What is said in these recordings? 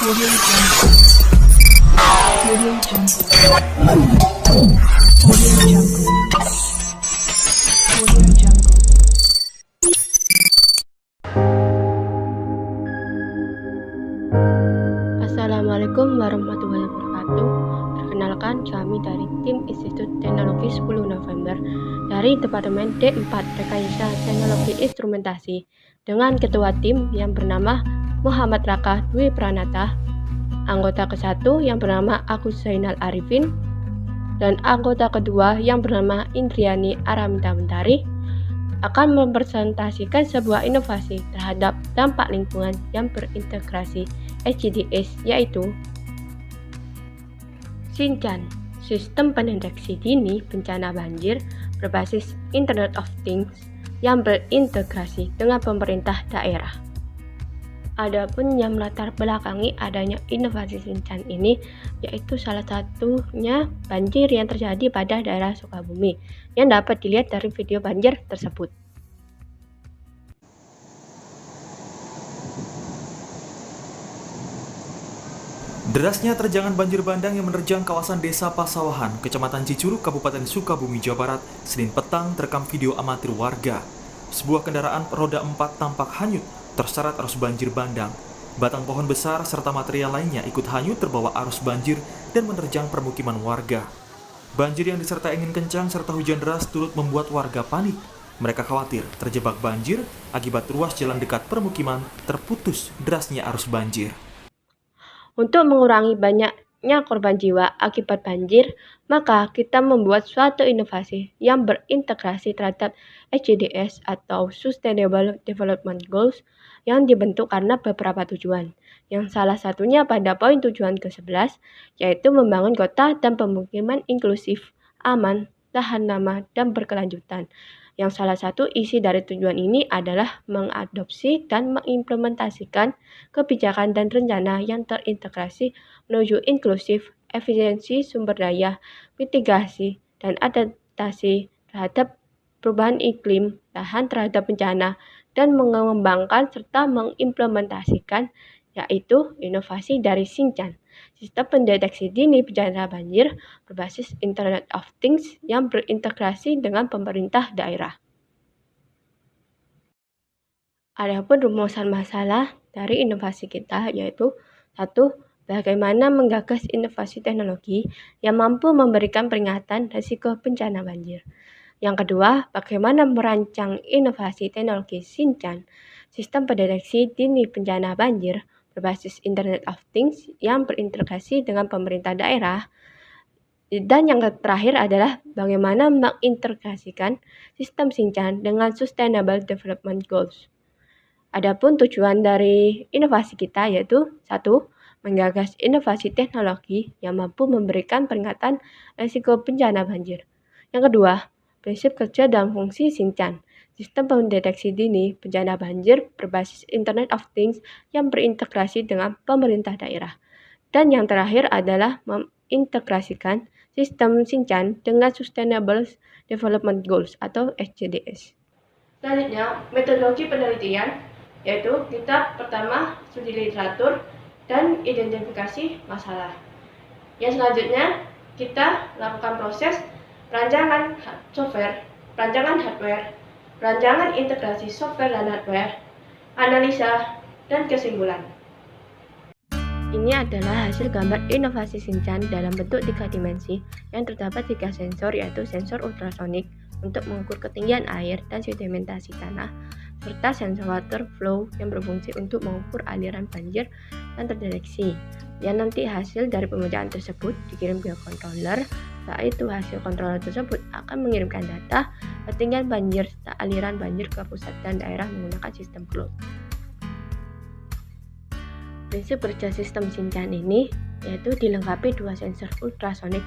Audio Jungle. Audio Jungle. Audio Jungle. Audio Jungle. Assalamualaikum warahmatullahi wabarakatuh. Perkenalkan, kami dari tim Institut Teknologi 10 November dari Departemen D4 Rekayasa Teknologi Instrumentasi dengan ketua tim yang bernama Muhammad Raka Dwi Pranata, anggota ke-1 yang bernama Agus Zainal Arifin, dan anggota kedua yang bernama Indriani Aramita Mentari akan mempresentasikan sebuah inovasi terhadap dampak lingkungan yang berintegrasi SCDS, yaitu Shinchan, sistem pendeteksi dini bencana banjir berbasis Internet of Things yang berintegrasi dengan pemerintah daerah. Adapun yang melatar belakangi adanya inovasi Shinchan ini, yaitu salah satunya banjir yang terjadi pada daerah Sukabumi, yang dapat dilihat dari video banjir tersebut. Derasnya terjangan banjir bandang yang menerjang kawasan Desa Pasawahan, Kecamatan Cicurug, Kabupaten Sukabumi, Jawa Barat, Senin petang terekam video amatir warga. Sebuah kendaraan roda 4 tampak hanyut terseret arus banjir bandang. Batang pohon besar serta material lainnya ikut hanyut terbawa arus banjir dan menerjang permukiman warga. Banjir yang disertai angin kencang serta hujan deras turut membuat warga panik. Mereka khawatir terjebak banjir akibat ruas jalan dekat permukiman terputus derasnya arus banjir. Untuk mengurangi banyaknya korban jiwa akibat banjir, maka kita membuat suatu inovasi yang berintegrasi terhadap SDGs atau Sustainable Development Goals yang dibentuk karena beberapa tujuan. Yang salah satunya pada poin tujuan ke-11, yaitu membangun kota dan pemukiman inklusif, aman, tahan lama, dan berkelanjutan. Yang salah satu isi dari tujuan ini adalah mengadopsi dan mengimplementasikan kebijakan dan rencana yang terintegrasi menuju inklusif, efisiensi sumber daya, mitigasi, dan adaptasi terhadap perubahan iklim, tahan terhadap bencana, dan mengembangkan serta mengimplementasikan, yaitu inovasi dari Shinchan, sistem pendeteksi dini bencana banjir berbasis Internet of Things yang berintegrasi dengan pemerintah daerah. Adapun rumusan masalah dari inovasi kita yaitu 1. Bagaimana menggagas inovasi teknologi yang mampu memberikan peringatan risiko bencana banjir. Yang kedua, bagaimana merancang inovasi teknologi Shinchan, sistem pendeteksi dini bencana banjir berbasis Internet of Things yang berintegrasi dengan pemerintah daerah. Dan yang terakhir adalah bagaimana mengintegrasikan sistem Shinchan dengan Sustainable Development Goals. Adapun tujuan dari inovasi kita yaitu 1. Menggagas inovasi teknologi yang mampu memberikan peringatan risiko bencana banjir. Yang kedua, prinsip kerja dan fungsi Shinchan, sistem pendeteksi dini bencana banjir berbasis Internet of Things yang berintegrasi dengan pemerintah daerah. Dan yang terakhir adalah mengintegrasikan sistem Shinchan dengan Sustainable Development Goals atau SDGs. Selanjutnya, metodologi penelitian, yaitu kita pertama studi literatur dan identifikasi masalah. Yang selanjutnya, kita lakukan proses perancangan software, perancangan hardware, perancangan integrasi software dan hardware, analisa, dan kesimpulan. Ini adalah hasil gambar inovasi Shinchan dalam bentuk 3 dimensi yang terdapat 3 sensor, yaitu sensor ultrasonik untuk mengukur ketinggian air dan sedimentasi tanah, serta sensor water flow yang berfungsi untuk mengukur aliran banjir dan terdeteksi. Yang nanti hasil dari pemujaan tersebut dikirim ke controller. Saat itu hasil controller tersebut akan mengirimkan data ketinggian banjir serta aliran banjir ke pusat dan daerah menggunakan sistem cloud. Prinsip kerja sistem Shinchan ini yaitu dilengkapi 2 sensor ultrasonik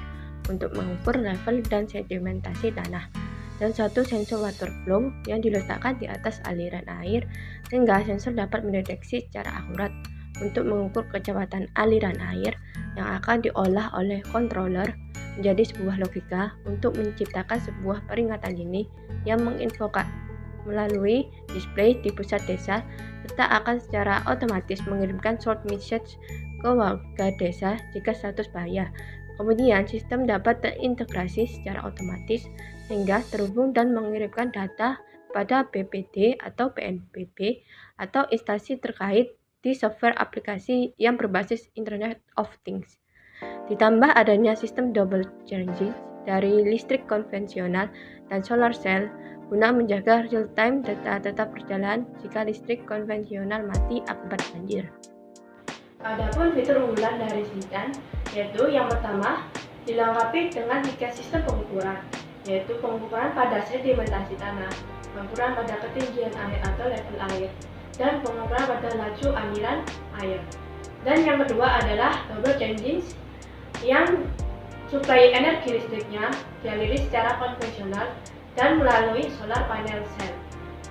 untuk mengukur level dan sedimentasi tanah, dan 1 sensor water flow yang diletakkan di atas aliran air sehingga sensor dapat mendeteksi secara akurat untuk mengukur kecepatan aliran air yang akan diolah oleh controller menjadi sebuah logika untuk menciptakan sebuah peringatan dini yang menginfokan melalui display di pusat desa serta akan secara otomatis mengirimkan short message ke warga desa jika status bahaya. Kemudian sistem dapat terintegrasi secara otomatis sehingga terhubung dan mengirimkan data pada BPD atau BNPB atau instansi terkait di software aplikasi yang berbasis Internet of Things. Ditambah adanya sistem double charging dari listrik konvensional dan solar cell guna menjaga real-time data tetap berjalan jika listrik konvensional mati akibat banjir. Adapun fitur unggulan dari Shinchan yaitu yang pertama dilengkapi dengan 3 sistem pengukuran, yaitu pengukuran pada sedimentasi tanah, pengukuran pada ketinggian air atau level air, dan pengukuran pada laju aliran air. Dan yang kedua adalah double charging yang suplai energi listriknya dialiri secara konvensional dan melalui solar panel cell.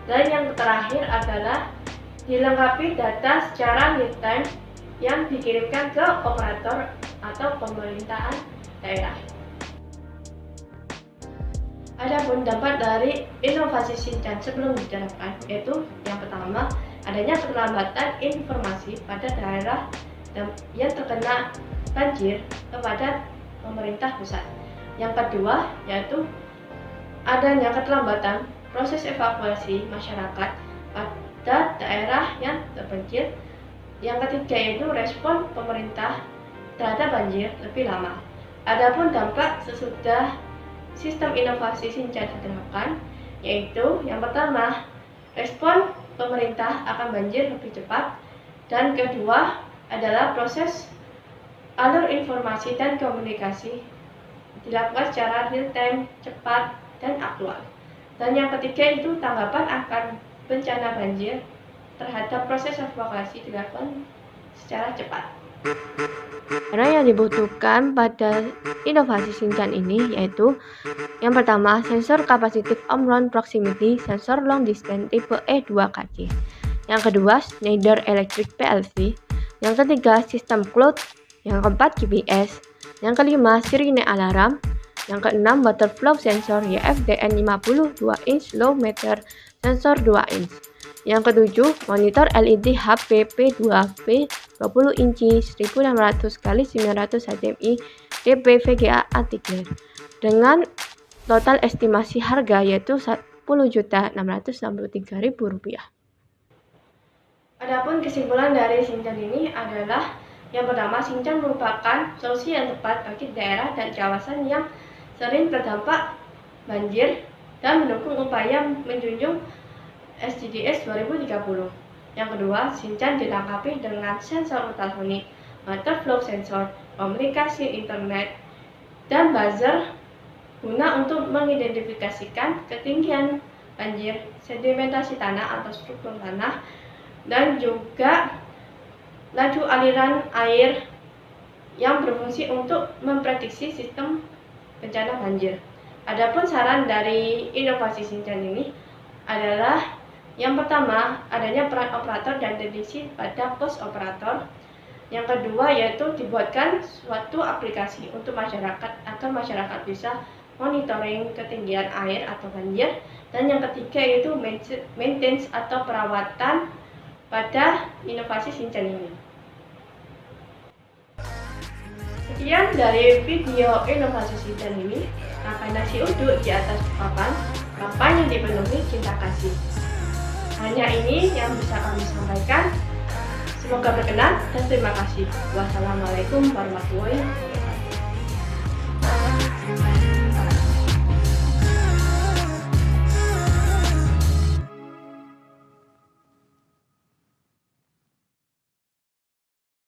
Dan yang terakhir adalah dilengkapi data secara real time yang dikirimkan ke operator atau pemerintahan daerah. Adapun dampak dari inovasi Shinchan sebelum diterapkan yaitu yang pertama adanya keterlambatan informasi pada daerah yang terkena banjir kepada pemerintah pusat. Yang kedua yaitu adanya keterlambatan proses evakuasi masyarakat pada daerah yang terpencil. Yang ketiga yaitu respon pemerintah terhadap banjir lebih lama. Adapun dampak sesudah sistem inovasi Shinchan diterapkan yaitu yang pertama respon pemerintah akan banjir lebih cepat, dan kedua adalah proses alur informasi dan komunikasi dilakukan secara real time, cepat, dan aktual. Dan yang ketiga itu tanggapan akan bencana banjir terhadap proses evakuasi dilakukan secara cepat. Karena yang dibutuhkan pada inovasi Shinchan ini yaitu yang pertama sensor kapasitif on-road proximity sensor long distance tipe E2KC. Yang kedua Schneider Electric PLC. Yang ketiga sistem cloud. Yang keempat GPS. Yang kelima sirine alarm. Yang keenam water flow sensor YFDN 52 inch low meter sensor 2 inch. Yang ketujuh monitor LED HP P2P 20 inci 1600 x 900 HDMI DP VGA anti-glare dengan total estimasi harga yaitu Rp10.663.000. Adapun kesimpulan dari Shinchan ini adalah yang pertama, Shinchan merupakan solusi yang tepat bagi daerah dan kawasan yang sering terdampak banjir dan mendukung upaya menjunjung SDGs 2030. Yang kedua, Shinchan dilengkapi dengan sensor ultrasonik, water flow sensor, komunikasi internet, dan buzzer guna untuk mengidentifikasikan ketinggian banjir, sedimentasi tanah atau struktur tanah, dan juga laju aliran air yang berfungsi untuk memprediksi sistem bencana banjir. Adapun saran dari inovasi Shinchan ini adalah yang pertama adanya peran operator dan deteksi pada pos operator. Yang kedua yaitu dibuatkan suatu aplikasi untuk masyarakat agar masyarakat bisa monitoring ketinggian air atau banjir. Dan yang ketiga yaitu maintenance atau perawatan pada inovasi Shinchan ini. Sekian dari video inovasi Shinchan ini. Makan nasi uduk di atas papan yang dipenuhi cinta kasih. Hanya ini yang bisa kami sampaikan. Semoga berkenan dan terima kasih. Wassalamualaikum warahmatullahi wabarakatuh.